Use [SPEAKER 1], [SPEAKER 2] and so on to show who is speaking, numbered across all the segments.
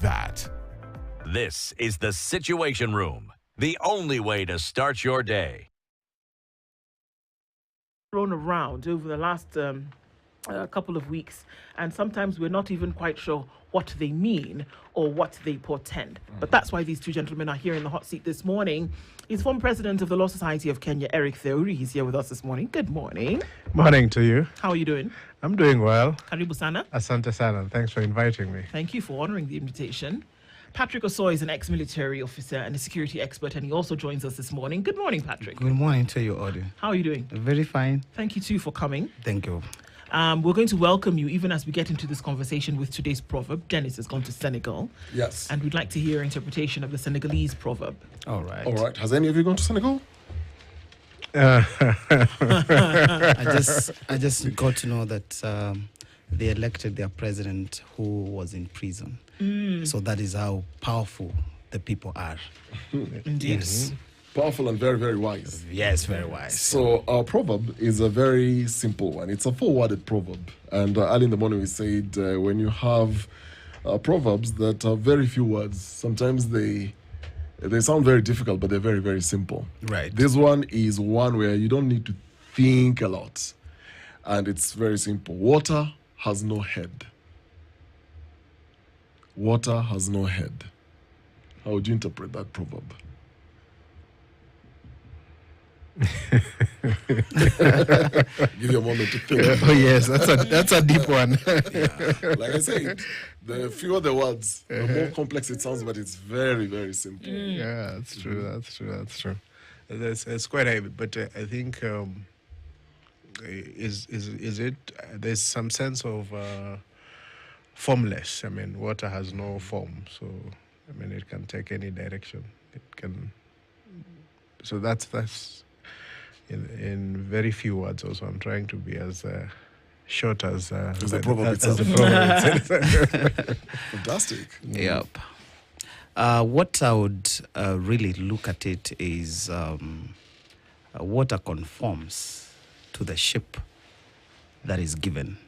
[SPEAKER 1] that.
[SPEAKER 2] This is the Situation Room, the only way to start your day.
[SPEAKER 3] Thrown around over the last couple of weeks, and sometimes we're not even quite sure what they mean or what they portend. But that's why these two gentlemen are here in the hot seat this morning. He's former president of the Law Society of Kenya, Eric Theuri. He's here with us this morning. Good morning.
[SPEAKER 4] Morning to you.
[SPEAKER 3] How are you doing?
[SPEAKER 4] I'm doing well.
[SPEAKER 3] Karibu sana.
[SPEAKER 4] Asante sana. Thanks for inviting me.
[SPEAKER 3] Thank you for honoring the invitation. Patrick Osoy is an ex-military officer and a security expert, and he also joins us this morning. Good morning, Patrick.
[SPEAKER 5] Good morning to you, audience.
[SPEAKER 3] How are you doing?
[SPEAKER 5] Very fine.
[SPEAKER 3] Thank you, too, for coming.
[SPEAKER 5] Thank you.
[SPEAKER 3] We're going to welcome you even as we get into this conversation with today's proverb. Dennis has gone to Senegal.
[SPEAKER 1] Yes.
[SPEAKER 3] And we'd like to hear interpretation of the Senegalese proverb.
[SPEAKER 5] All right.
[SPEAKER 1] All right. Has any of you gone to Senegal?
[SPEAKER 5] I just got to know that they elected their president who was in prison. So that is how powerful the people are.
[SPEAKER 3] Indeed.
[SPEAKER 5] Yes.
[SPEAKER 1] Powerful and very, very wise.
[SPEAKER 5] Yes, very wise.
[SPEAKER 1] So our proverb is a very simple one. It's a four-worded proverb. And early in the morning we said when you have proverbs that are very few words, sometimes they sound very difficult, but they're very, very simple.
[SPEAKER 5] Right.
[SPEAKER 1] This one is one where you don't need to think a lot. And it's very simple. Water has no head. Water has no head. How would you interpret that proverb? Give you a moment to think.
[SPEAKER 4] Oh yes, that's a deep one.
[SPEAKER 1] Yeah. Like I said, the fewer the words, the more complex it sounds, but it's very, very simple.
[SPEAKER 4] Yeah, that's true. That's true. It's quite heavy, but I think is it? There's some sense of formless. I mean, water has no form, so I mean it can take any direction. It can. So that's. In very few words also. I'm trying to be as short as
[SPEAKER 1] the proverb itself. Fantastic.
[SPEAKER 5] Yep. What I would really look at it is water conforms to the shape that is given.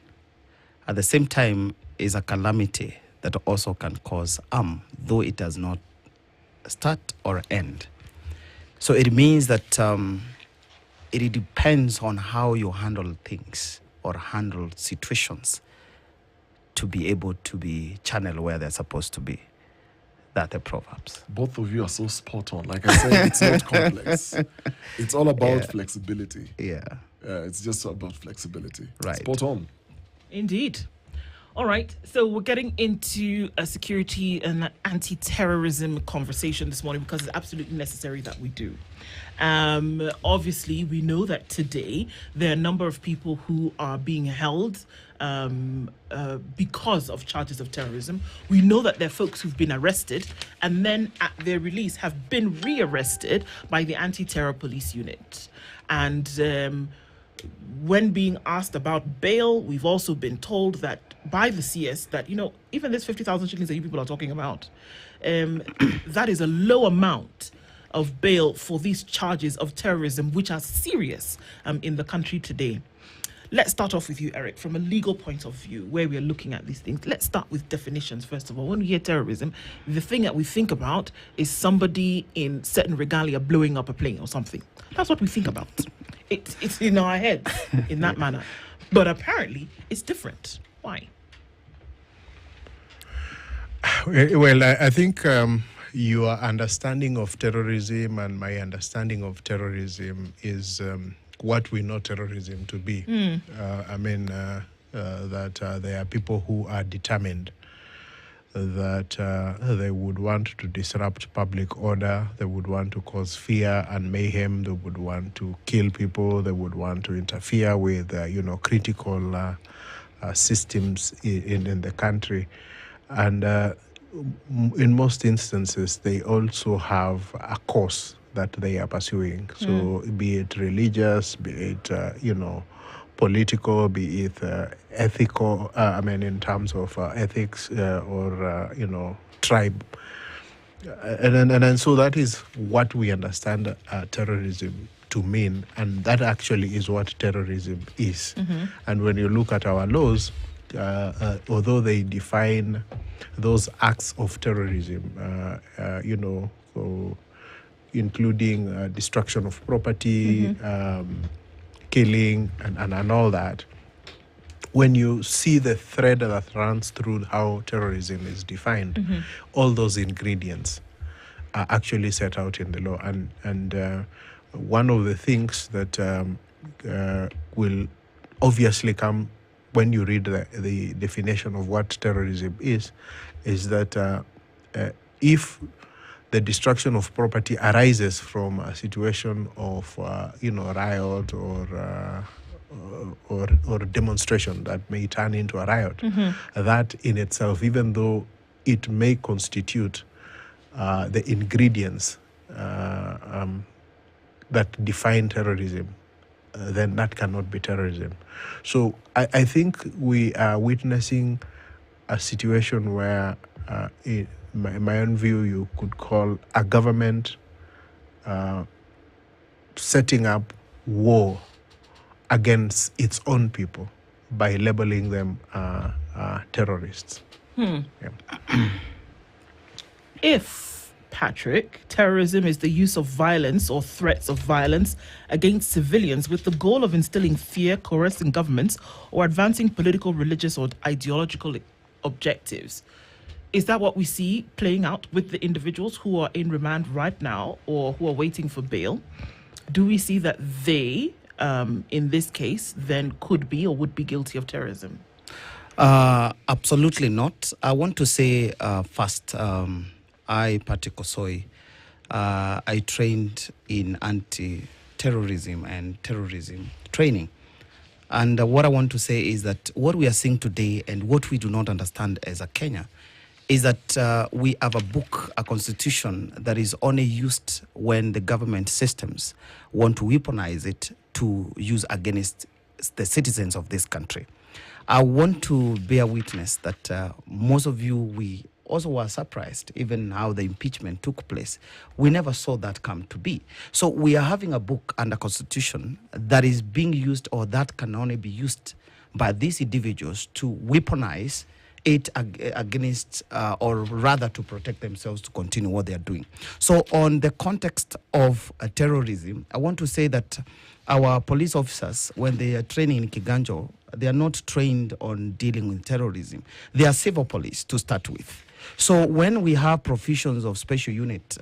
[SPEAKER 5] At the same time, is a calamity that also can cause harm, though it does not start or end. So it means that it depends on how you handle things or handle situations to be able to be channeled where they're supposed to be. That are proverbs.
[SPEAKER 1] Both of you are so spot on. Like I said, it's not complex. It's all about flexibility.
[SPEAKER 5] Yeah.
[SPEAKER 1] It's just about flexibility.
[SPEAKER 5] Right.
[SPEAKER 1] Spot on.
[SPEAKER 3] Indeed. All right, so we're getting into a security and anti-terrorism conversation this morning because it's absolutely necessary that we do. Obviously, we know that today there are a number of people who are being held because of charges of terrorism. We know that there are folks who've been arrested and then at their release have been rearrested by the anti-terror police unit. And when being asked about bail, we've also been told that by the CS that, you know, even this 50,000 shillings that you people are talking about, that is a low amount of bail for these charges of terrorism, which are serious in the country today. Let's start off with you, Eric, from a legal point of view, where we are looking at these things. Let's start with definitions, first of all. When we hear terrorism, the thing that we think about is somebody in certain regalia blowing up a plane or something. That's what we think about. It's in our heads in that manner. But apparently, it's different. Why?
[SPEAKER 4] Well, I think your understanding of terrorism and my understanding of terrorism is what we know terrorism to be. I mean, that there are people who are determined that they would want to disrupt public order, they would want to cause fear and mayhem, they would want to kill people, they would want to interfere with, critical systems in the country. And in most instances, they also have a cause that they are pursuing. So be it religious, be it, political, be it ethical, in terms of ethics or, tribe. And so that is what we understand terrorism to mean. And that actually is what terrorism is. And when you look at our laws, although they define those acts of terrorism, so including destruction of property, killing, and all that, when you see the thread that runs through how terrorism is defined, all those ingredients are actually set out in the law. And one of the things that will obviously come when you read the definition of what terrorism is that if the destruction of property arises from a situation of riot or demonstration that may turn into a riot, that in itself, even though it may constitute the ingredients that define terrorism, then that cannot be terrorism. So I think we are witnessing a situation where, in my own view, you could call a government setting up war against its own people by labeling them terrorists. Yeah.
[SPEAKER 3] If, Patrick, terrorism is the use of violence or threats of violence against civilians with the goal of instilling fear, coercing governments, or advancing political, religious, or ideological objectives, is that what we see playing out with the individuals who are in remand right now or who are waiting for bail? Do we see that they, in this case, then could be or would be guilty of terrorism?
[SPEAKER 5] Absolutely not. I want to say first, I, Patrick Osoi, I trained in anti-terrorism and terrorism training. And what I want to say is that what we are seeing today and what we do not understand as a Kenya is that we have a book, a constitution that is only used when the government systems want to weaponize it to use against the citizens of this country. I want to bear witness that most of you, we also were surprised, even how the impeachment took place. We never saw that come to be. So we are having a book and a constitution that is being used, or that can only be used by these individuals to weaponize it against, or rather to protect themselves to continue what they are doing. So on the context of terrorism, I want to say that our police officers, when they are training in Kiganjo, they are not trained on dealing with terrorism. They are civil police to start with. So when we have provisions of special unit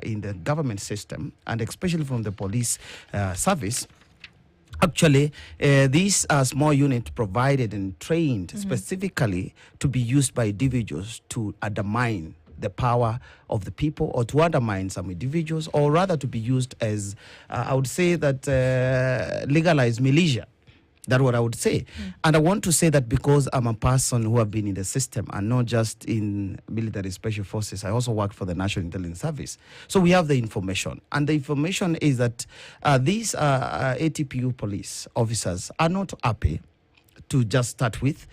[SPEAKER 5] in the government system, and especially from the police service, actually, these are small units provided and trained specifically to be used by individuals to undermine the power of the people, or to undermine some individuals, or rather to be used as, I would say that legalized militia. That's what I would say. And I want to say that because I'm a person who have been in the system and not just in military special forces, I also work for the National Intelligence Service. So we have the information. And the information is that these ATPU police officers are not happy to just start with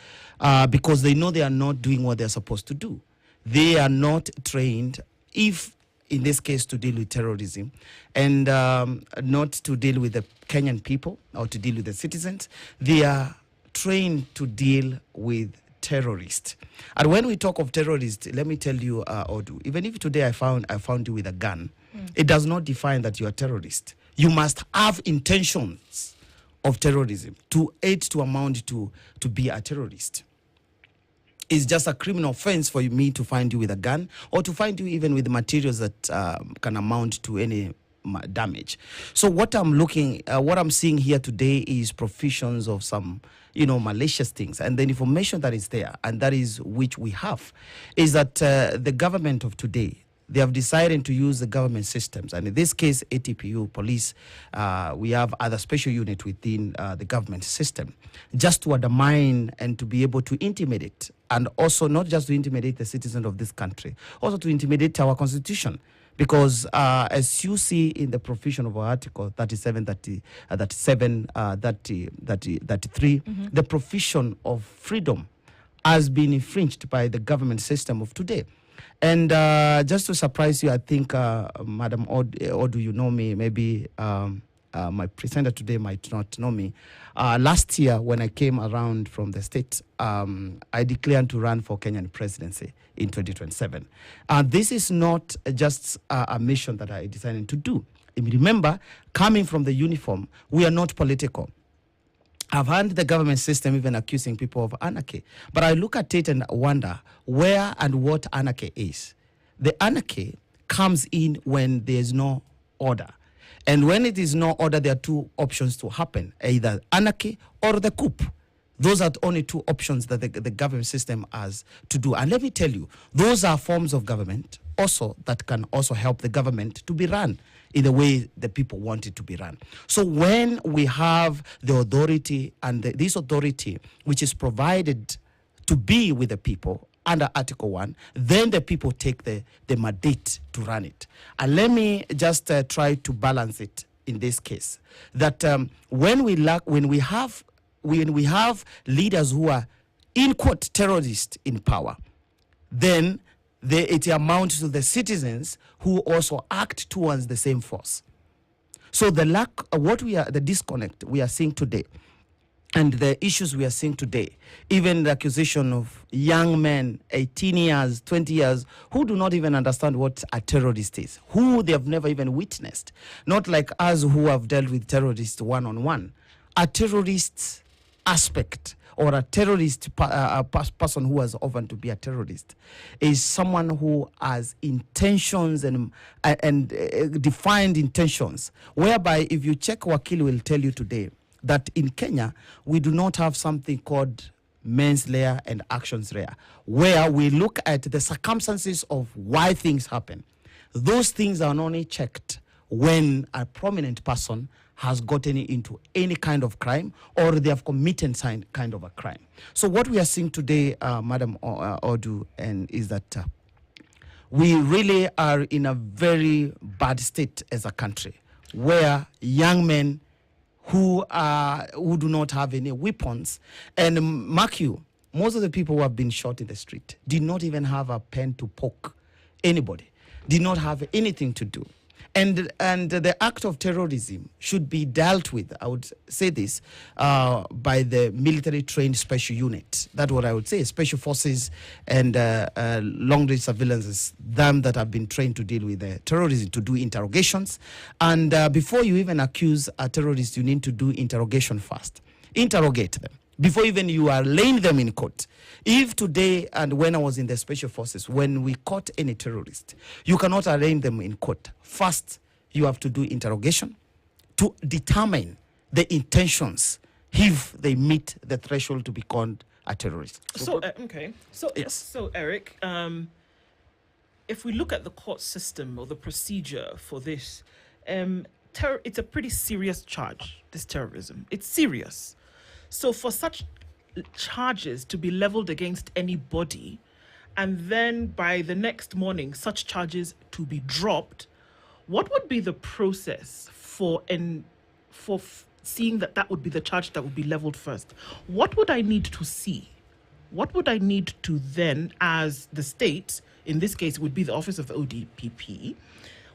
[SPEAKER 5] because they know they are not doing what they're supposed to do. They are not trained, if in this case, to deal with terrorism, and not to deal with the Kenyan people or to deal with the citizens. They are trained to deal with terrorists. And when we talk of terrorists, let me tell you, Odu, even if today I found you with a gun, it does not define that you are a terrorist. You must have intentions of terrorism to aid to amount to be a terrorist. It's just a criminal offense for me to find you with a gun, or to find you even with materials that can amount to any damage. So what I'm seeing here today is provisions of some, malicious things, and the information that is there, and that is which we have, is that the government of today, they have decided to use the government systems, and in this case, ATPU police, we have other special unit within the government system, just to undermine and to be able to intimidate, and also not just to intimidate the citizens of this country, also to intimidate our constitution. Because as you see in the provision of Article 37, 33, the provision of freedom has been infringed by the government system of today. And just to surprise you, I think, Madam Odu, you know me, maybe My presenter today might not know me. Last year, when I came around from the state, I declared to run for Kenyan presidency in 2027. This is not just a mission that I decided to do. Remember, coming from the uniform, we are not political. I've heard the government system even accusing people of anarchy. But I look at it and wonder where and what anarchy is. The anarchy comes in when there's no order. And when it is no order, there are two options to happen, either anarchy or the coup. Those are only two options that the government system has to do. And let me tell you, those are forms of government also that can also help the government to be run in the way the people want it to be run. So when we have the authority and this authority, which is provided to be with the people under Article 1, then the people take the mandate to run it. And let me just try to balance it in this case. That when we have leaders who are, in quote, terrorists in power, then it amounts to the citizens who also act towards the same force. So the disconnect we are seeing today, and the issues we are seeing today, even the accusation of young men, 18 years, 20 years, who do not even understand what a terrorist is, who they have never even witnessed, not like us who have dealt with terrorists one-on-one. A terrorist aspect or a terrorist person who has often to be a terrorist is someone who has intentions and defined intentions, whereby if you check, Wakili will tell you today that in Kenya, we do not have something called mens rea and actions rea, where we look at the circumstances of why things happen. Those things are only checked when a prominent person has gotten into any kind of crime or they have committed some kind of a crime. So what we are seeing today, Madam Odu, is that we really are in a very bad state as a country, where young men who do not have any weapons, and mark you, most of the people who have been shot in the street did not even have a pen to poke anybody, did not have anything to do. And the act of terrorism should be dealt with, I would say this, by the military-trained special unit. That's what I would say, special forces and long-range surveillances, them that have been trained to deal with terrorism, to do interrogations. And before you even accuse a terrorist, you need to do interrogation first. Interrogate them before even you are laying them in court. If today, and when I was in the special forces, when we caught any terrorist, you cannot arraign them in court. First, you have to do interrogation to determine the intentions if they meet the threshold to be called a terrorist.
[SPEAKER 3] Okay. So,
[SPEAKER 5] yes.
[SPEAKER 3] So Eric, if we look at the court system or the procedure for this, it's a pretty serious charge, this terrorism. It's serious. So for such charges to be leveled against anybody, and then by the next morning, such charges to be dropped, what would be the process for seeing that would be the charge that would be leveled first? What would I need to see? What would I need to then, as the state, in this case, it would be the Office of the ODPP,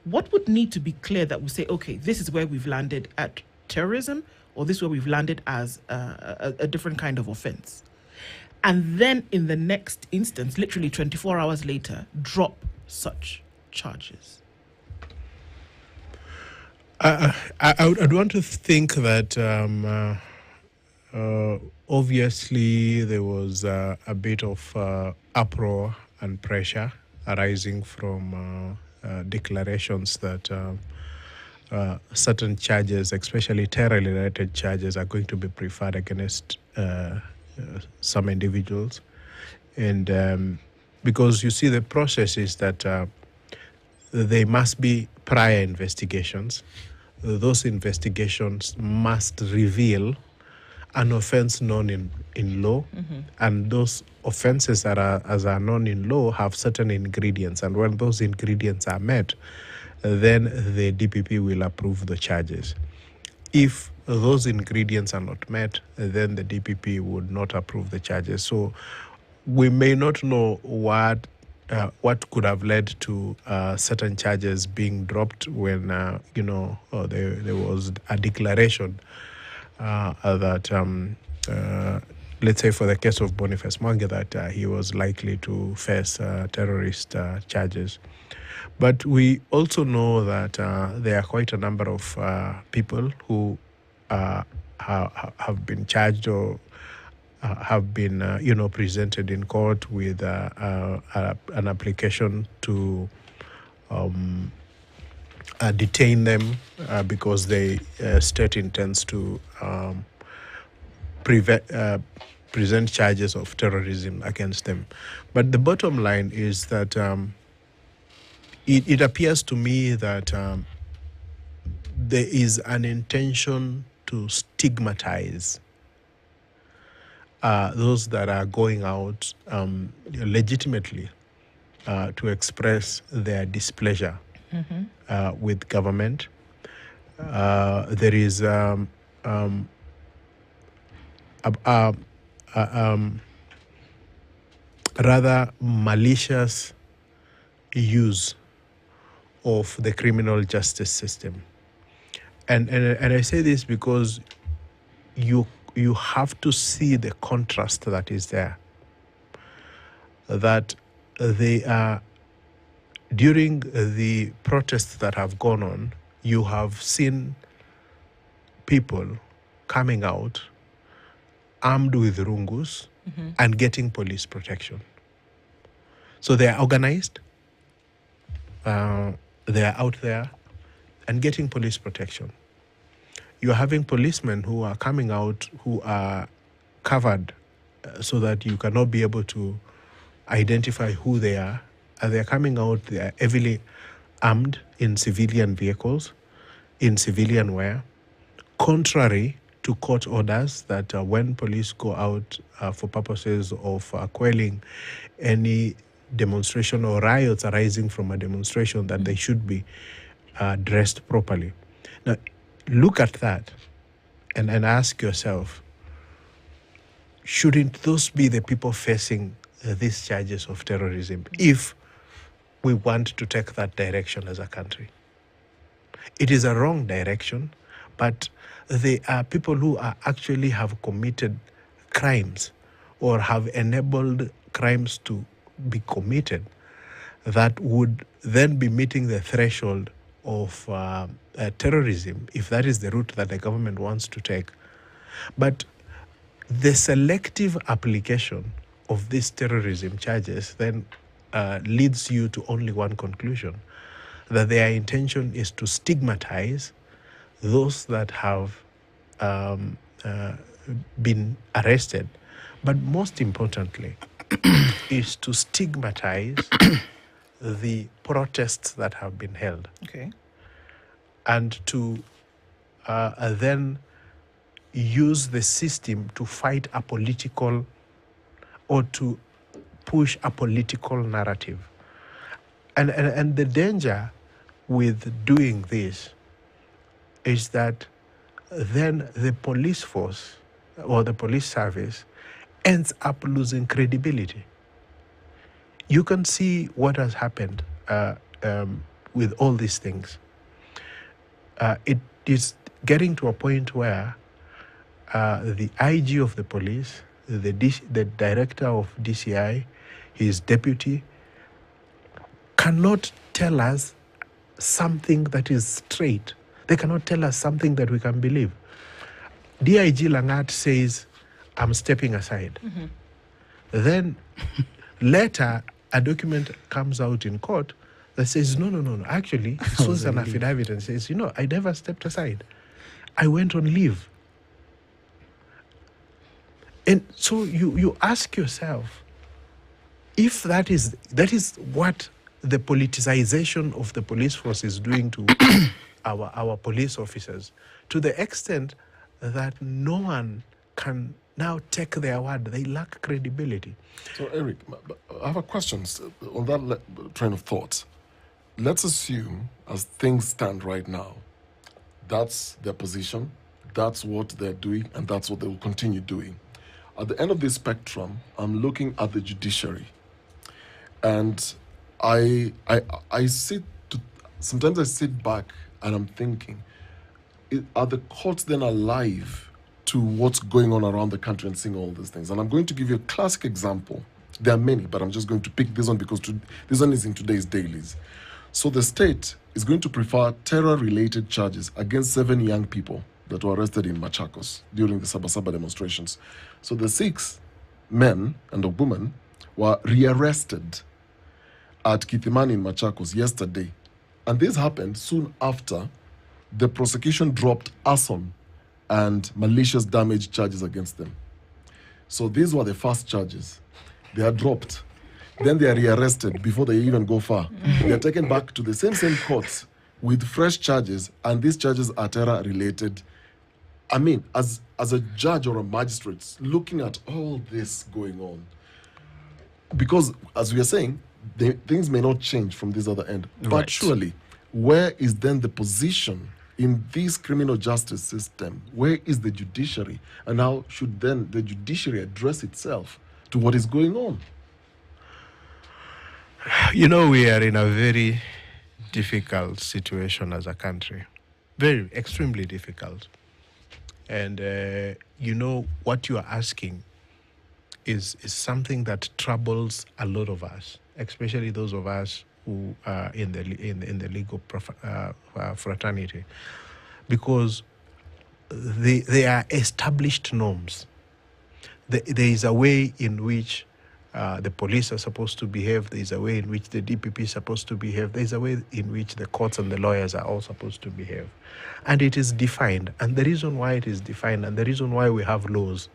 [SPEAKER 3] what would need to be clear that we say, okay, this is where we've landed at terrorism, or this is where we've landed as a different kind of offense? And then in the next instance, literally 24 hours later, drop such charges.
[SPEAKER 4] I'd want to think that obviously there was a bit of uproar and pressure arising from declarations that certain charges, especially terror-related charges, are going to be preferred against some individuals. And because you see, the process is that there must be prior investigations. Those investigations must reveal an offense known in law, and those offenses that are known in law have certain ingredients, and when those ingredients are met, then the DPP will approve the charges. If those ingredients are not met, then the DPP would not approve the charges. So we may not know what what could have led to certain charges being dropped when there was a declaration that let's say for the case of Boniface Mwangi that he was likely to face terrorist charges. But we also know that there are quite a number of people who have been charged or have been, presented in court with an application to detain them because the state intends to present charges of terrorism against them. But the bottom line is that it appears to me that there is an intention to stigmatize those that are going out legitimately to express their displeasure with government. There is a rather malicious use of the criminal justice system. And I say this because you have to see the contrast that is there. That they are, during the protests that have gone on, you have seen people coming out armed with rungus and getting police protection. So they are organized, they are out there and getting police protection. You're having policemen who are coming out who are covered so that you cannot be able to identify who they are. And they're coming out, they are heavily armed in civilian vehicles, in civilian wear, contrary to court orders that when police go out for purposes of quelling any demonstration or riots arising from a demonstration, that they should be dressed properly. Now, look at that and ask yourself, shouldn't those be the people facing these charges of terrorism if we want to take that direction as a country? It is a wrong direction, but they are people who are actually have committed crimes or have enabled crimes to be committed that would then be meeting the threshold of terrorism, if that is the route that the government wants to take. But the selective application of these terrorism charges then leads you to only one conclusion, that their intention is to stigmatize those that have been arrested, but most importantly is to stigmatize the protests that have been held.
[SPEAKER 3] Okay.
[SPEAKER 4] And to then use the system to fight a political or to push a political narrative. And the danger with doing this is that then the police force or the police service ends up losing credibility. You can see what has happened with all these things. It is getting to a point where the IG of the police, the director of DCI, his deputy, cannot tell us something that is straight. They cannot tell us something that we can believe. DIG Langat says, I'm stepping aside. Then later, a document comes out in court that says, no. Actually, this was an affidavit and says, I never stepped aside. I went on leave. And so you ask yourself, if that is what the politicization of the police force is doing to our police officers, to the extent that no one can now take their word, they lack credibility.
[SPEAKER 1] So, Eric, I have a question on that train of thought. Let's assume, as things stand right now, that's their position, that's what they're doing, and that's what they will continue doing. At the end of this spectrum, I'm looking at the judiciary. And I sometimes I sit back and I'm thinking, are the courts then alive to what's going on around the country and seeing all these things? And I'm going to give you a classic example. There are many, but I'm just going to pick this one because this one is in today's dailies. So the state is going to prefer terror-related charges against 7 young people that were arrested in Machakos during the Sabasaba demonstrations. So the 6 men and a woman were rearrested at Kithimani in Machakos yesterday. And this happened soon after the prosecution dropped arson and malicious damage charges against them. So these were the first charges. They are dropped. Then they are rearrested before they even go far. They are taken back to the same courts with fresh charges, and these charges are terror-related. I mean, as a judge or a magistrate, looking at all this going on, because, as we are saying, things may not change from this other end. But
[SPEAKER 5] Right.
[SPEAKER 1] surely, where is then the position in this criminal justice system? Where is the judiciary? And how should then the judiciary address itself to what is going on?
[SPEAKER 4] You know, we are in a very difficult situation as a country. Very, extremely difficult. And, you know, what you are asking is something that troubles a lot of us, especially those of us who are in the legal fraternity, because they are established norms. There is a way in which the police are supposed to behave. There is a way in which the DPP is supposed to behave. There is a way in which the courts and the lawyers are all supposed to behave. And it is defined. And the reason why it is defined and the reason why we have laws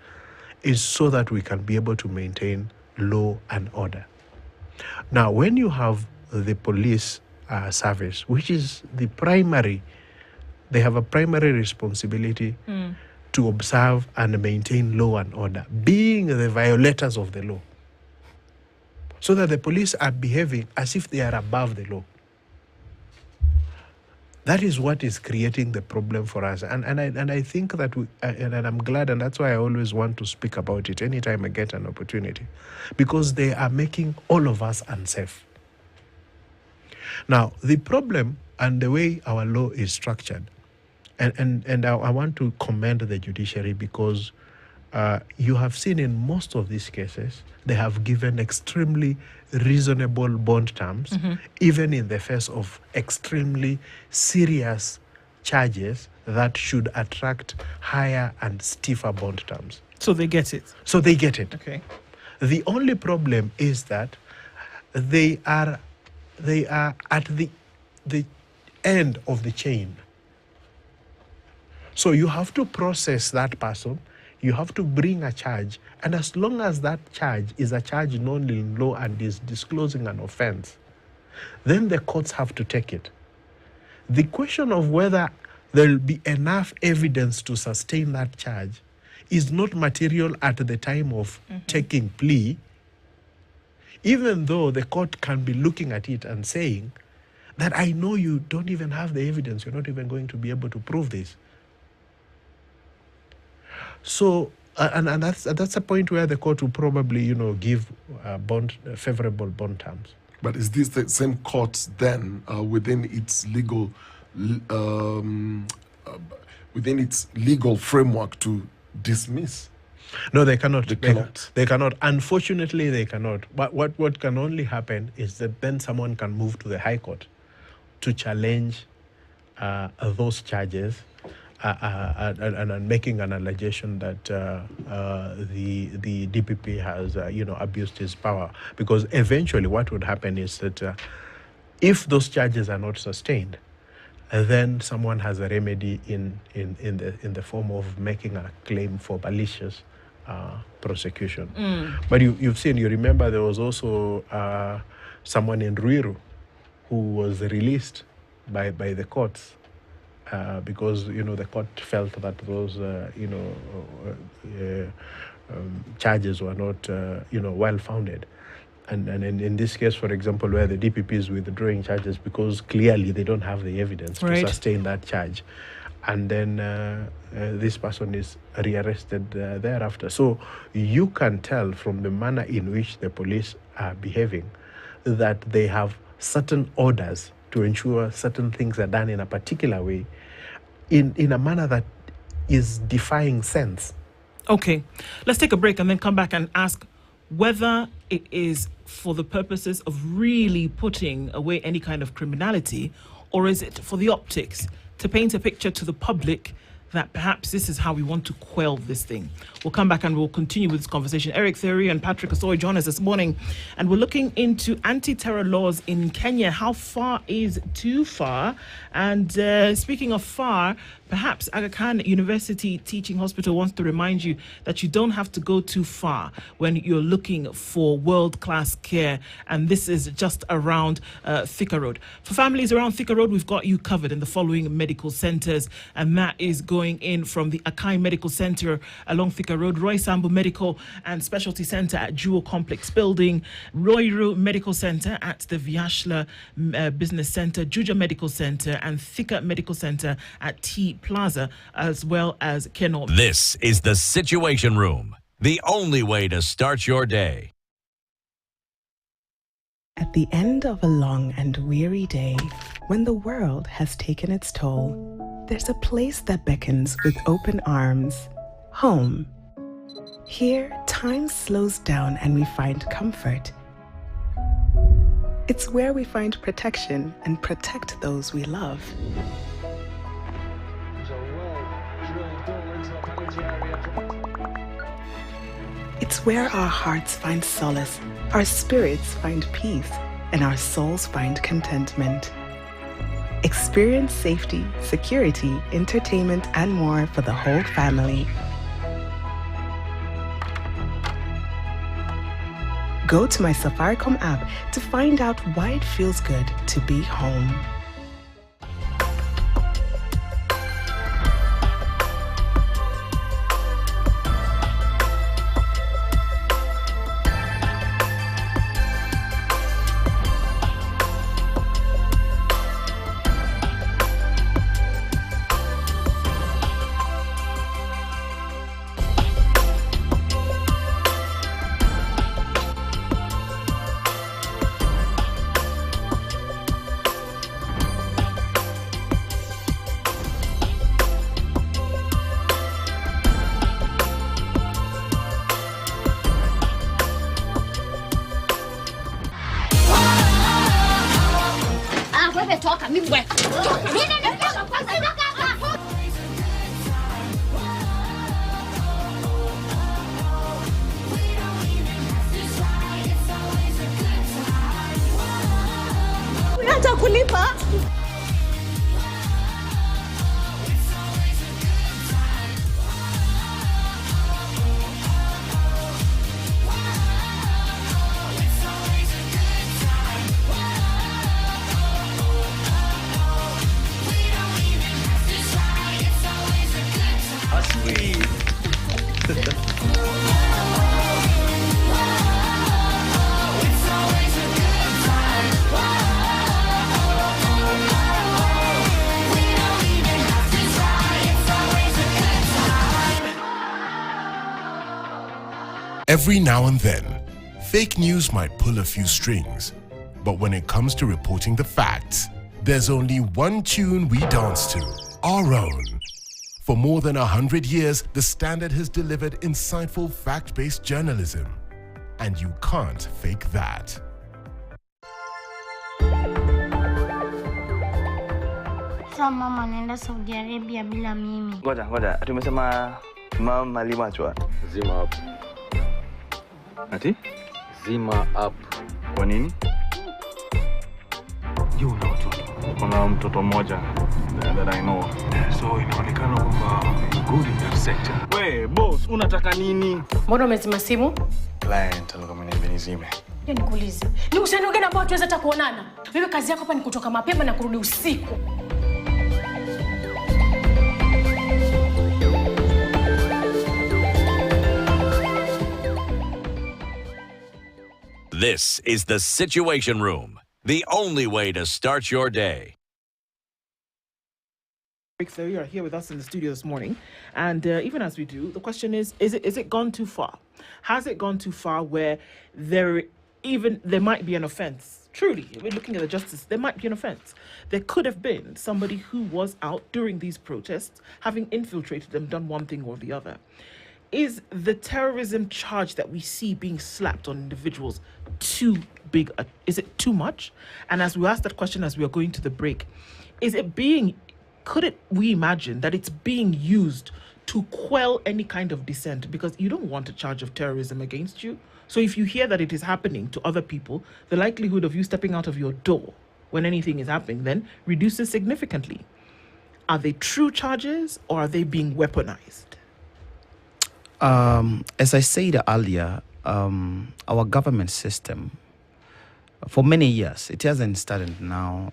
[SPEAKER 4] is so that we can be able to maintain law and order. Now, when you have the police service, which is the primary, they have a primary responsibility to observe and maintain law and order, being the violators of the law, so that the police are behaving as if they are above the law. That is what is creating the problem for us. And I think that and I'm glad, and that's why I always want to speak about it anytime I get an opportunity, because they are making all of us unsafe. Now, the problem and the way our law is structured, and I want to commend the judiciary, because you have seen in most of these cases, they have given extremely reasonable bond terms, even in the face of extremely serious charges that should attract higher and stiffer bond terms.
[SPEAKER 3] So they get it.
[SPEAKER 4] So they get it.
[SPEAKER 3] Okay.
[SPEAKER 4] The only problem is that they are at the end of the chain. So you have to process that person, you have to bring a charge, and as long as that charge is a charge known in law and is disclosing an offense, then the courts have to take it. The question of whether there will be enough evidence to sustain that charge is not material at the time of taking plea, even though the court can be looking at it and saying that I know you don't even have the evidence, you're not even going to be able to prove this. So, and that's a point where the court will probably, give favorable bond terms.
[SPEAKER 1] But is this the same court then within its legal framework to dismiss?
[SPEAKER 4] No, they cannot.
[SPEAKER 1] They cannot.
[SPEAKER 4] They cannot. Unfortunately, they cannot. But what can only happen is that then someone can move to the High Court to challenge those charges and making an allegation that the DPP has abused his power. Because eventually, what would happen is that if those charges are not sustained, then someone has a remedy in the form of making a claim for malicious prosecution. But you remember there was also someone in Ruiru who was released by the courts because the court felt that those charges were not well founded. And in this case, for example, where the DPP is withdrawing charges because clearly they don't have the evidence to sustain that charge. And then this person is rearrested thereafter. So you can tell from the manner in which the police are behaving that they have certain orders to ensure certain things are done in a particular way, in a manner that is defying sense.
[SPEAKER 3] Okay, let's take a break and then come back and ask whether it is for the purposes of really putting away any kind of criminality, or is it for the optics, to paint a picture to the public that perhaps this is how we want to quell this thing. We'll come back and we'll continue with this conversation. Eric Theory and Patrick Osoy join us this morning, and we're looking into anti-terror laws in Kenya. How far is too far? And speaking of far, perhaps Aga Khan University Teaching Hospital wants to remind you that you don't have to go too far when you're looking for world-class care, and this is just around Thika Road. For families around Thika Road, we've got you covered in the following medical centres, and that is going in from the Akai Medical Centre along Thika Road, Roy Sambu Medical and Specialty Centre at Jewel Complex Building, Roiru Medical Centre at the Vyashla Business Centre, Juja Medical Centre and Thika Medical Centre at T Plaza, as well as Keno.
[SPEAKER 2] This is the Situation Room, the only way to start your day.
[SPEAKER 6] At the end of a long and weary day, when the world has taken its toll, there's a place that beckons with open arms. Home. Here, time slows down and we find comfort. It's where we find protection and protect those we love. It's where our hearts find solace, our spirits find peace, and our souls find contentment. Experience safety, security, entertainment, and more for the whole family. Go to my Safaricom app to find out why it feels good to be home.
[SPEAKER 7] Every now and then, fake news might pull a few strings, but when it comes to reporting the facts, there's only one tune we dance to, our own. For more than 100 years, The Standard has delivered insightful, fact-based journalism, and you can't fake that.
[SPEAKER 8] Mama anaenda Saudi Arabia bila mimi.
[SPEAKER 9] Ngoja, tumesema mama alimachwa.
[SPEAKER 10] Zima up.
[SPEAKER 9] Ati?
[SPEAKER 10] Zima up.
[SPEAKER 9] Kwa nini? Kuna mtoto mmoja that I know.
[SPEAKER 10] So inaonekana kwamba good in that sector.
[SPEAKER 9] We, boss, unataka nini?
[SPEAKER 11] Mbona umezima simu?
[SPEAKER 9] Client alikuwa ameniambia nizime.
[SPEAKER 11] Nikuulize. Ni uhusiano gani ambao tuweza hata kuonana? Wewe kazi yako hapa ni kutoka mapema na kurudi usiku.
[SPEAKER 2] This is the Situation Room, the only way to start your day.
[SPEAKER 3] So you are here with us in the studio this morning, and even as we do, the question is it gone too far? Has it gone too far where there even there might be an offense. Truly, we're looking at the justice, there might be an offense. There could have been somebody who was out during these protests, having infiltrated them, done one thing or the other. Is the terrorism charge that we see being slapped on individuals too big? Is it too much? And as we asked that question as we are going to the break, we imagine that it's being used to quell any kind of dissent? Because you don't want a charge of terrorism against you. So if you hear that it is happening to other people, the likelihood of you stepping out of your door when anything is happening then reduces significantly. Are they true charges or are they being weaponized?
[SPEAKER 5] As I said earlier, our government system, for many years, it hasn't started now,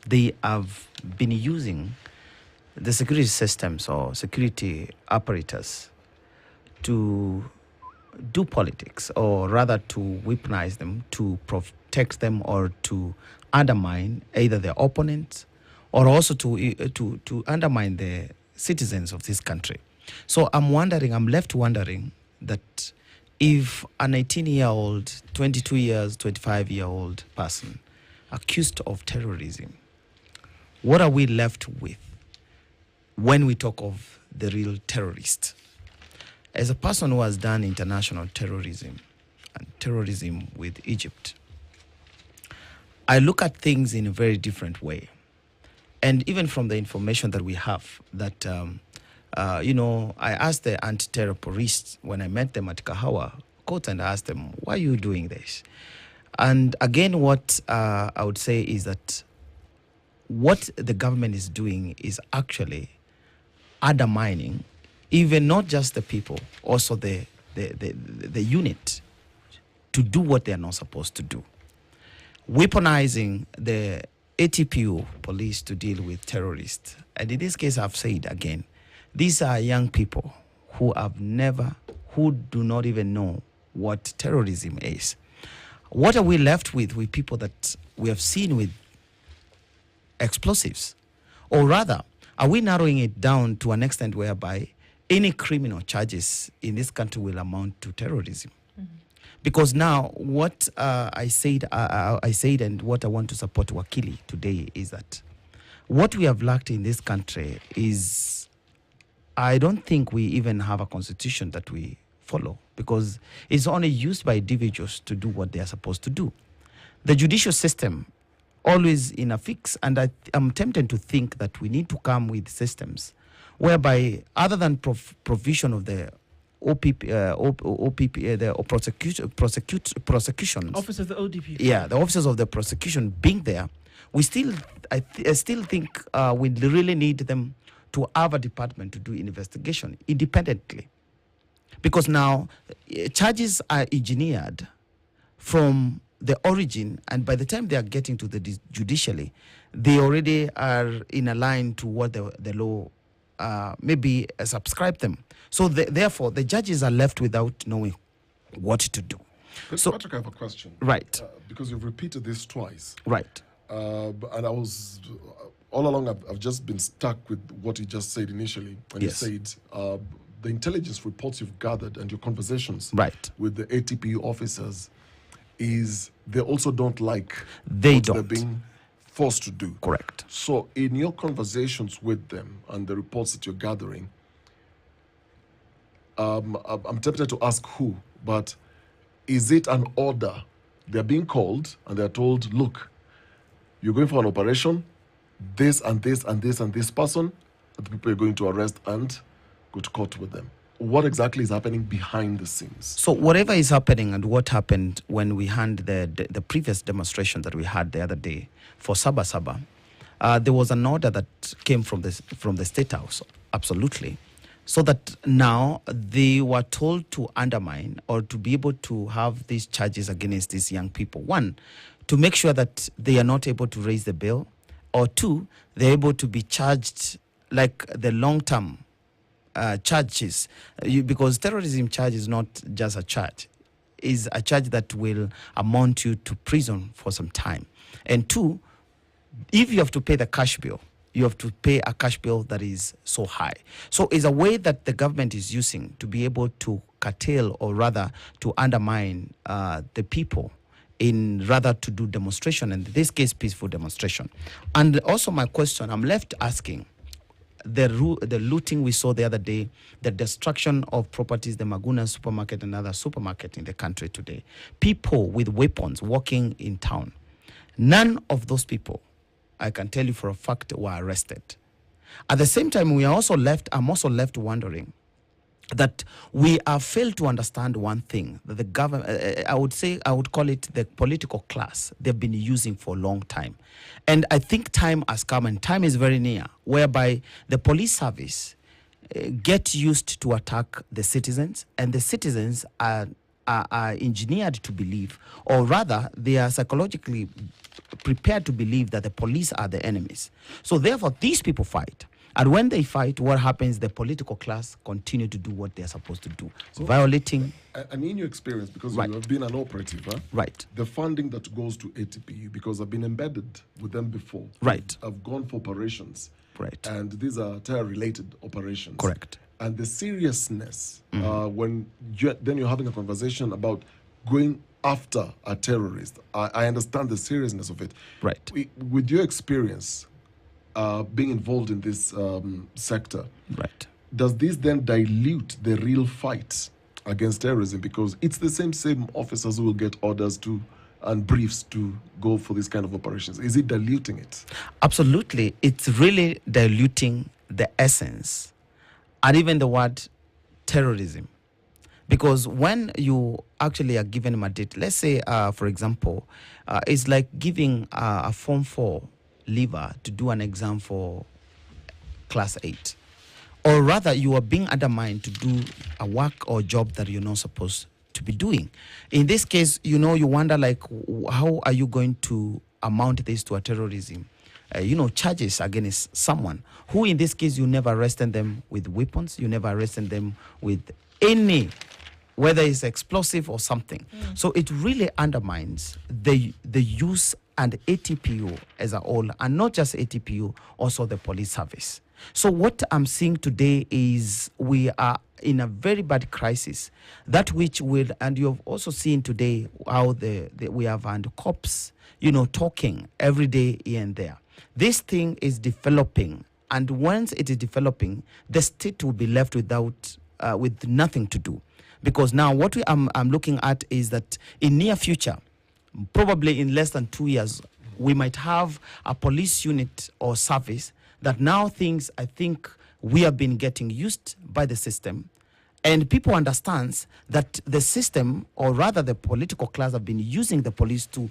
[SPEAKER 5] they have been using the security systems or security apparatus to do politics, or rather to weaponize them, to protect them, or to undermine either their opponents, or also to undermine the citizens of this country. So I'm left wondering that if an 18-year-old, 22 years, 25-year-old person accused of terrorism, what are we left with when we talk of the real terrorist? As a person who has done international terrorism and terrorism with Egypt, I look at things in a very different way. And even from the information that we have, that, I asked the anti-terror police when I met them at Kahawa Court, and I asked them, why are you doing this? And again, what I would say is that what the government is doing is actually undermining even not just the people, also the unit to do what they are not supposed to do. Weaponizing the ATPU police to deal with terrorists. And in this case, I've said again, these are young people who do not even know what terrorism is. What are we left with people that we have seen with explosives? Or rather, are we narrowing it down to an extent whereby any criminal charges in this country will amount to terrorism? Mm-hmm. Because now, what I said, and what I want to support Wakili today is that what we have lacked in this country is, I don't think we even have a constitution that we follow, because it's only used by individuals to do what they are supposed to do. The judicial system always in a fix, and I'm tempted to think that we need to come with systems whereby, other than provision of the prosecutions,
[SPEAKER 3] officers of the ODP,
[SPEAKER 5] the officers of the prosecution being there, I still think we really need them to have a department to do investigation independently, because now charges are engineered from the origin, and by the time they are getting to the judiciary, they already are in a line to what the law maybe subscribe them. So therefore, the judges are left without knowing what to do.
[SPEAKER 1] So, Patrick, I have a question.
[SPEAKER 5] Right.
[SPEAKER 1] Because you've repeated this twice.
[SPEAKER 5] Right.
[SPEAKER 1] And I was, all along, I've just been stuck with what you just said initially. And
[SPEAKER 5] yes.
[SPEAKER 1] You said the intelligence reports you've gathered and your conversations
[SPEAKER 5] right.
[SPEAKER 1] with the ATPU officers is they also don't like
[SPEAKER 5] what
[SPEAKER 1] they're being forced to do.
[SPEAKER 5] Correct.
[SPEAKER 1] So in your conversations with them and the reports that you're gathering, I'm tempted to ask who, but is it an order? They're being called and they're told, look, you're going for an operation, this and this and this and this person, and the people you're going to arrest and go to court with them. What exactly is happening behind the scenes?
[SPEAKER 5] So whatever is happening, and what happened when we had the previous demonstration that we had the other day for Saba Saba, there was an order that came from the State House, absolutely, so that now they were told to undermine or to be able to have these charges against these young people. One, to make sure that they are not able to raise the bail, or two, they're able to be charged like the long-term charges, because terrorism charge is not just a charge, is a charge that will amount you to prison for some time. And two, if you have to pay the cash bill, you have to pay a cash bill that is so high. So it's a way that the government is using to be able to curtail, or rather to undermine the people in rather to do demonstration, and in this case, peaceful demonstration. And also my question, I'm left asking, the looting we saw the other day, the destruction of properties, the Maguna supermarket and other supermarket in the country today, people with weapons walking in town, none of those people, I can tell you for a fact, were arrested. At the same time, I'm also left wondering that we have failed to understand one thing, that the government, I would call it the political class, they've been using for a long time. And I think time has come, and time is very near, whereby the police service get used to attack the citizens, and the citizens are engineered to believe, or rather they are psychologically prepared to believe that the police are the enemies. So therefore these people fight. And when they fight, what happens? The political class continue to do what they're supposed to do, so violating.
[SPEAKER 1] And in your experience, because you have been an operative, the funding that goes to ATPU, because I've been embedded with them before. I've gone for operations. And these are terror-related operations.
[SPEAKER 5] Correct.
[SPEAKER 1] And the seriousness, when then you're having a conversation about going after a terrorist, I understand the seriousness of it. With your experience, being involved in this sector, does this then dilute the real fight against terrorism? Because it's the same officers who will get orders to and briefs to go for this kind of operations. Is it diluting it?
[SPEAKER 5] Absolutely. It's really diluting the essence and even the word terrorism. Because when you actually are given a mandate, let's say, for example, it's like giving a Form 4 leaver to do an exam for Class 8. Or rather, you are being undermined to do a work or job that you're not supposed to be doing. In this case, you wonder, like, how are you going to amount this to a terrorism? Charges against someone who, in this case, you never arrested them with weapons, you never arrested them with any, whether it's explosive or something. So it really undermines the use and ATPU as a whole, and not just ATPU, also the police service. So what I'm seeing today is we are in a very bad crisis, that which will, and you've also seen today how we have and cops, talking every day here and there. This thing is developing, and once it is developing, the state will be left with nothing to do. Because now what I'm looking at is that in near future, probably in less than 2 years, we might have a police unit or service that now things, I think, we have been getting used by the system, and people understands that the system, or rather the political class, have been using the police to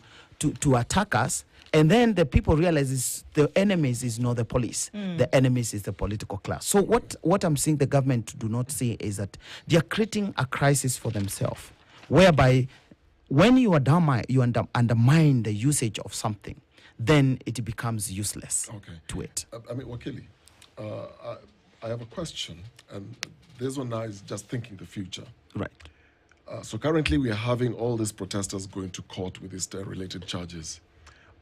[SPEAKER 5] attack us, and then the people realize the enemies is not the police, the enemies is the political class. So what I'm seeing the government do not see is that they are creating a crisis for themselves, whereby when you undermine the usage of something, then it becomes useless to it.
[SPEAKER 1] Wakili, I have a question, and this one now is just thinking the future. So currently we are having all these protesters going to court with these terror-related charges.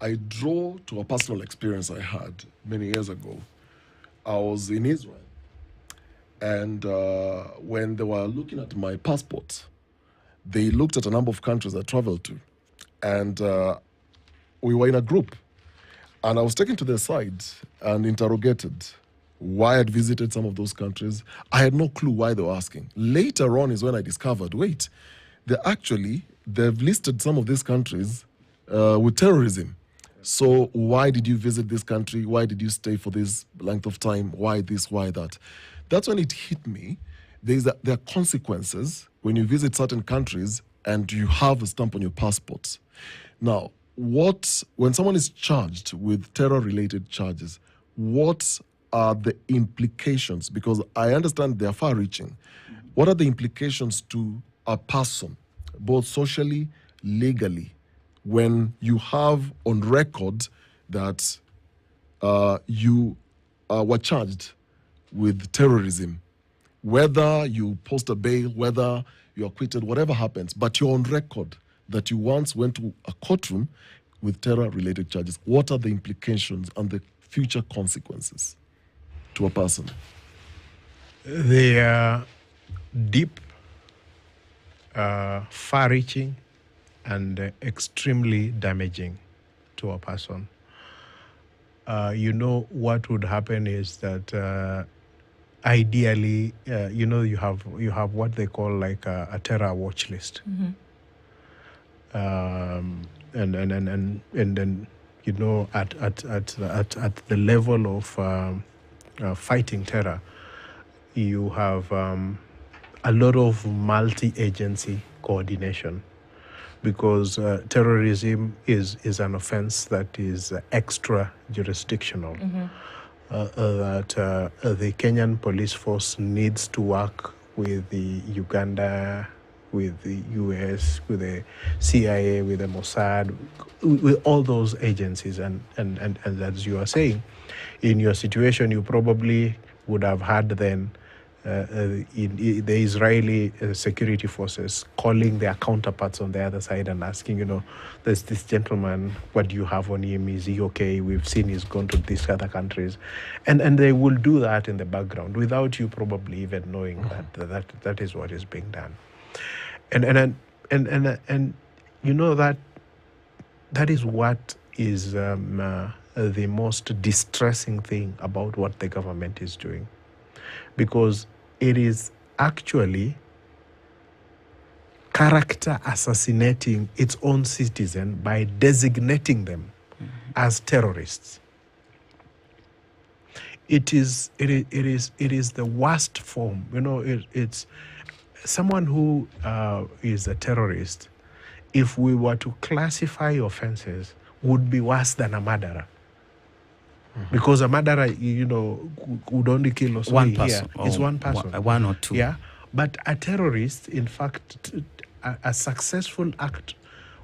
[SPEAKER 1] I draw to a personal experience I had many years ago. I was in Israel, and when they were looking at my passport, they looked at a number of countries I traveled to, and we were in a group, and I was taken to their side and interrogated why I'd visited some of those countries. I had no clue why they were asking. Later on is when I discovered, wait, they've listed some of these countries with terrorism. So why did you visit this country? Why did you stay for this length of time? Why this, why that? That's when it hit me. There are consequences when you visit certain countries and you have a stamp on your passport. Now, when someone is charged with terror-related charges, what are the implications? Because I understand they are far-reaching. What are the implications to a person, both socially, legally, when you have on record that you were charged with terrorism? Whether you post a bail, whether you're acquitted, whatever happens, but you're on record that you once went to a courtroom with terror-related charges. What are the implications and the future consequences to a person?
[SPEAKER 4] They are deep, far-reaching, and extremely damaging to a person. What would happen is that ideally, you have what they call like a terror watch list. And then at the level of fighting terror, you have a lot of multi-agency coordination, because terrorism is an offense that is extra jurisdictional. That the Kenyan police force needs to work with the Uganda, with the US, with the CIA, with the Mossad, with all those agencies. And as you are saying, in your situation, you probably would have had then the Israeli security forces calling their counterparts on the other side and asking, there's this gentleman, what do you have on him? Is he okay? We've seen he's gone to these other countries. And they will do that in the background without you probably even knowing that is what is being done. And that is what is the most distressing thing about what the government is doing, because it is actually character assassinating its own citizen by designating them as terrorists. It is the worst form. It's someone who is a terrorist, if we were to classify offenses, would be worse than a murderer. Because a murderer, would only kill us
[SPEAKER 5] one person.
[SPEAKER 4] It's one person.
[SPEAKER 5] One or two.
[SPEAKER 4] Yeah. But a terrorist, in fact, a successful act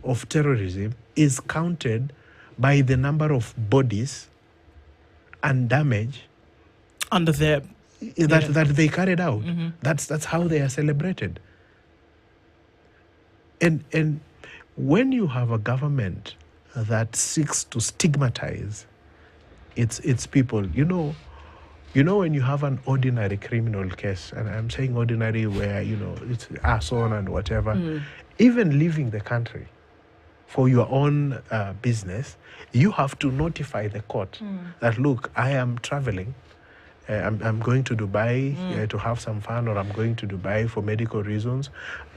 [SPEAKER 4] of terrorism is counted by the number of bodies and damage
[SPEAKER 3] under their
[SPEAKER 4] that they carried out. That's how they are celebrated. And when you have a government that seeks to stigmatize its people, when you have an ordinary criminal case, and I'm saying ordinary where it's arson and whatever, even leaving the country for your own business, you have to notify the court that, look, I am traveling. I'm going to Dubai to have some fun, or I'm going to Dubai for medical reasons.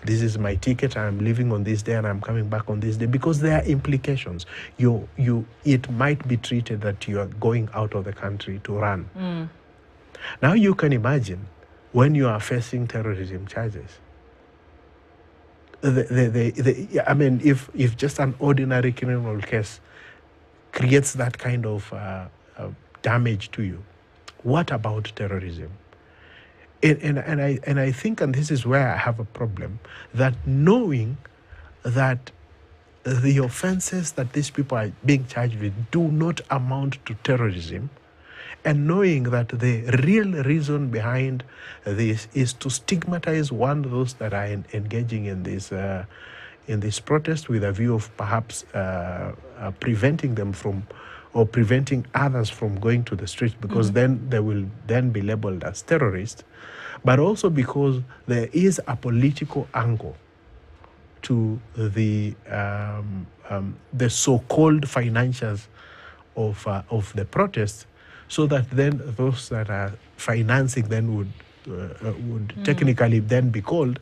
[SPEAKER 4] This is my ticket. I'm leaving on this day and I'm coming back on this day, because there are implications. It might be treated that you are going out of the country to run. Now you can imagine when you are facing terrorism charges. If just an ordinary criminal case creates that kind of damage to you, what about terrorism? And I think, and this is where I have a problem, that knowing that the offenses that these people are being charged with do not amount to terrorism, and knowing that the real reason behind this is to stigmatize those that are engaging in this protest with a view of perhaps preventing them from, or preventing others from going to the streets, because then they will then be labeled as terrorists, but also because there is a political angle to the so-called financiers of the protests, so that then those that are financing then would technically then be called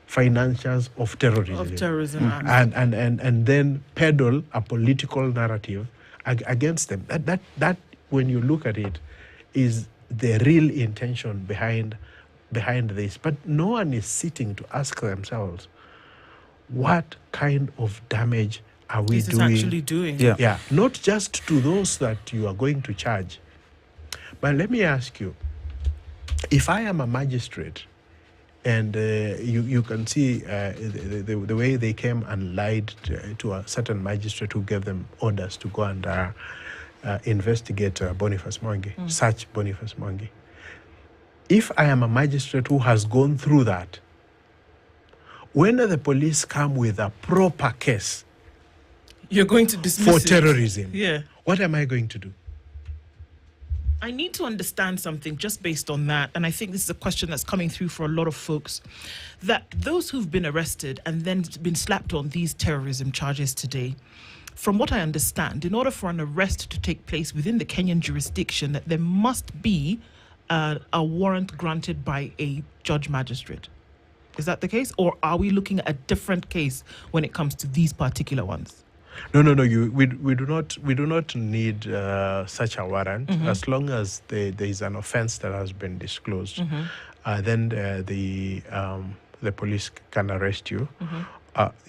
[SPEAKER 4] financiers of terrorism. And then peddle a political narrative against them. That when you look at it, is the real intention behind this. But no one is sitting to ask themselves, what kind of damage are we
[SPEAKER 3] this
[SPEAKER 4] doing?
[SPEAKER 3] Is actually doing?
[SPEAKER 4] Yeah, not just to those that you are going to charge. But let me ask you, if I am a magistrate, and you can see the way they came and lied to a certain magistrate who gave them orders to go and investigate Boniface Mwangi, search Boniface Mwangi. If I am a magistrate who has gone through that, when the police come with a proper case,
[SPEAKER 3] you're going to dismiss
[SPEAKER 4] for terrorism,
[SPEAKER 3] Yeah.
[SPEAKER 4] what am I going to do?
[SPEAKER 3] I need to understand something just based on that, and I think this is a question that's coming through for a lot of folks, that those who've been arrested and then been slapped on these terrorism charges today, from what I understand, in order for an arrest to take place within the Kenyan jurisdiction, that there must be a warrant granted by a judge magistrate. Is that the case? Or are we looking at a different case when it comes to these particular ones?
[SPEAKER 4] No. We do not need such a warrant as long as there is an offence that has been disclosed. Then the police can arrest you.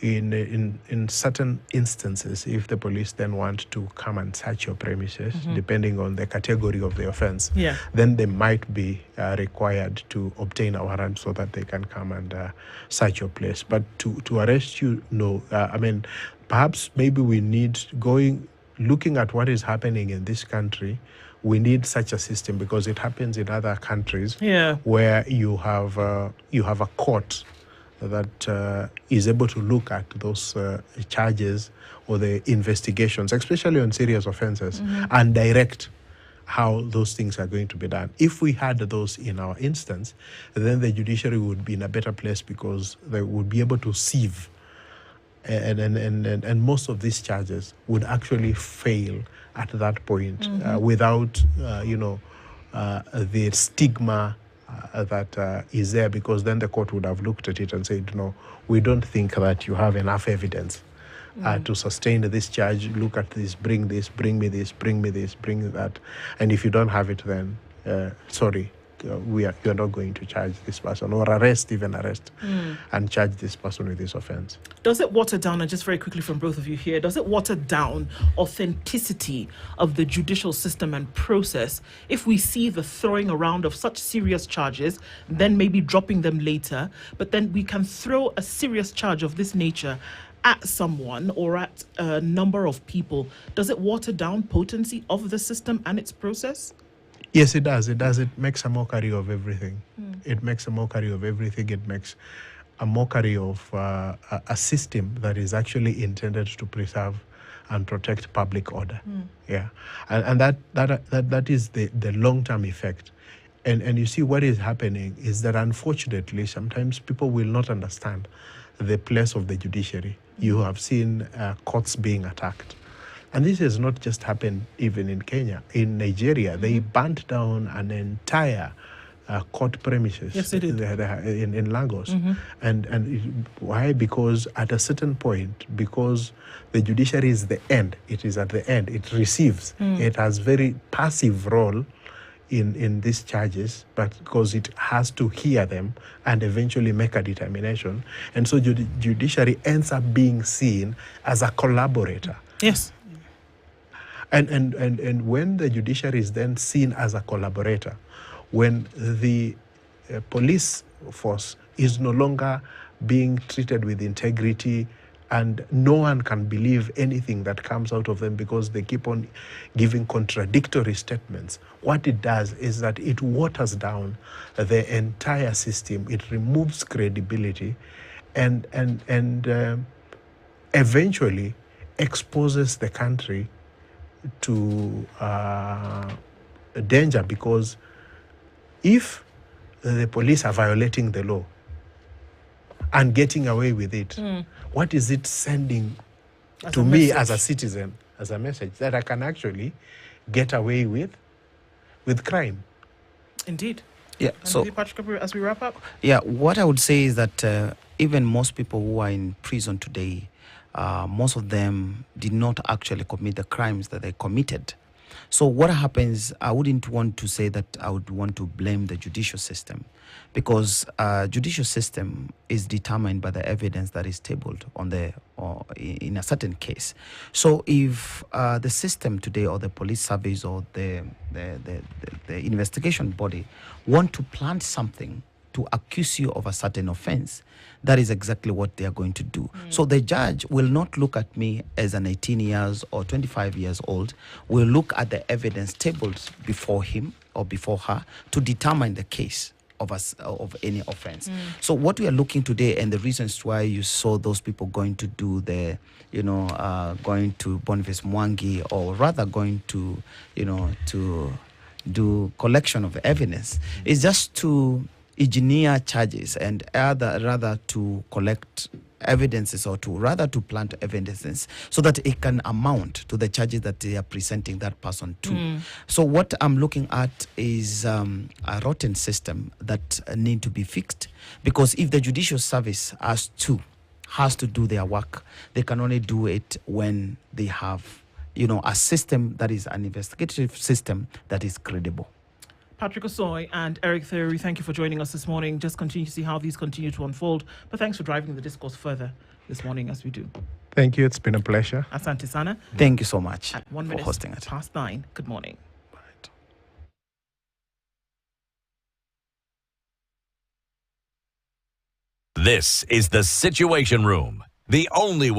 [SPEAKER 4] In certain instances, if the police then want to come and search your premises, depending on the category of the offence, then they might be required to obtain a warrant so that they can come and search your place. But to arrest you, no. I mean, perhaps maybe we need looking at what is happening in this country. We need such a system because it happens in other countries where you have a court that is able to look at those charges or the investigations, especially on serious offences, and direct how those things are going to be done. If we had those in our instance, then the judiciary would be in a better place because they would be able to sieve, and most of these charges would actually fail at that point without, the stigma that is there, because then the court would have looked at it and said, no, we don't think that you have enough evidence to sustain this charge. Look at this, bring me this, bring that. And if you don't have it, then sorry, you're not going to charge this person or arrest and charge this person with this offense.
[SPEAKER 3] Does it water down, and just very quickly from both of you here, does it water down authenticity of the judicial system and process if we see the throwing around of such serious charges, then maybe dropping them later, but then we can throw a serious charge of this nature at someone or at a number of people? Does it water down potency of the system and its process?
[SPEAKER 4] Yes, it does. It makes a mockery of everything. It makes a mockery of everything. It makes a mockery of a system that is actually intended to preserve and protect public order. And that is the long-term effect. And you see what is happening is that unfortunately sometimes people will not understand the place of the judiciary. You have seen courts being attacked. And this has not just happened even in Kenya. In Nigeria, they burnt down an entire court premises.
[SPEAKER 3] Yes, they did.
[SPEAKER 4] In Lagos. And why? Because at a certain point, because the judiciary is the end, it is at the end, it receives. It has very passive role in these charges, but because it has to hear them and eventually make a determination. And so judiciary ends up being seen as a collaborator.
[SPEAKER 3] Yes.
[SPEAKER 4] And when the judiciary is then seen as a collaborator, when the police force is no longer being treated with integrity and no one can believe anything that comes out of them because they keep on giving contradictory statements, what it does is that it waters down the entire system. It removes credibility and eventually exposes the country to danger, because if the police are violating the law and getting away with it, what is it sending to me as a citizen, as a message that I can actually get away with crime?
[SPEAKER 3] Indeed.
[SPEAKER 5] Yeah.
[SPEAKER 3] And
[SPEAKER 5] So
[SPEAKER 3] Patrick, as we wrap up,
[SPEAKER 5] what I would say is that even most people who are in prison today, most of them did not actually commit the crimes that they committed. So what happens, I wouldn't want to say that I would want to blame the judicial system, because judicial system is determined by the evidence that is tabled in a certain case. So if the system today, or the police service, or the investigation body want to plant something to accuse you of a certain offense, that is exactly what they are going to do. So the judge will not look at me as an 18 years or 25 years old, will look at the evidence tabled before him or before her to determine the case of any offense. So what we are looking today, and the reasons why you saw those people going to do going to Boniface Mwangi, or rather going to, to do collection of evidence is just to engineer charges and rather to collect evidences or to plant evidences so that it can amount to the charges that they are presenting that person to. So what I'm looking at is a rotten system that need to be fixed, because if the judicial service has to do their work, they can only do it when they have a system that is an investigative system that is credible.
[SPEAKER 3] Patrick Osoy and Eric Theory, thank you for joining us this morning. Just continue to see how these continue to unfold. But thanks for driving the discourse further this morning as we do.
[SPEAKER 4] Thank you. It's been a pleasure.
[SPEAKER 3] Asante Sana.
[SPEAKER 5] Thank you so much
[SPEAKER 3] At 1
[SPEAKER 5] for
[SPEAKER 3] minute
[SPEAKER 5] hosting it.
[SPEAKER 3] past 9. Good morning.
[SPEAKER 2] This is the Situation Room, the only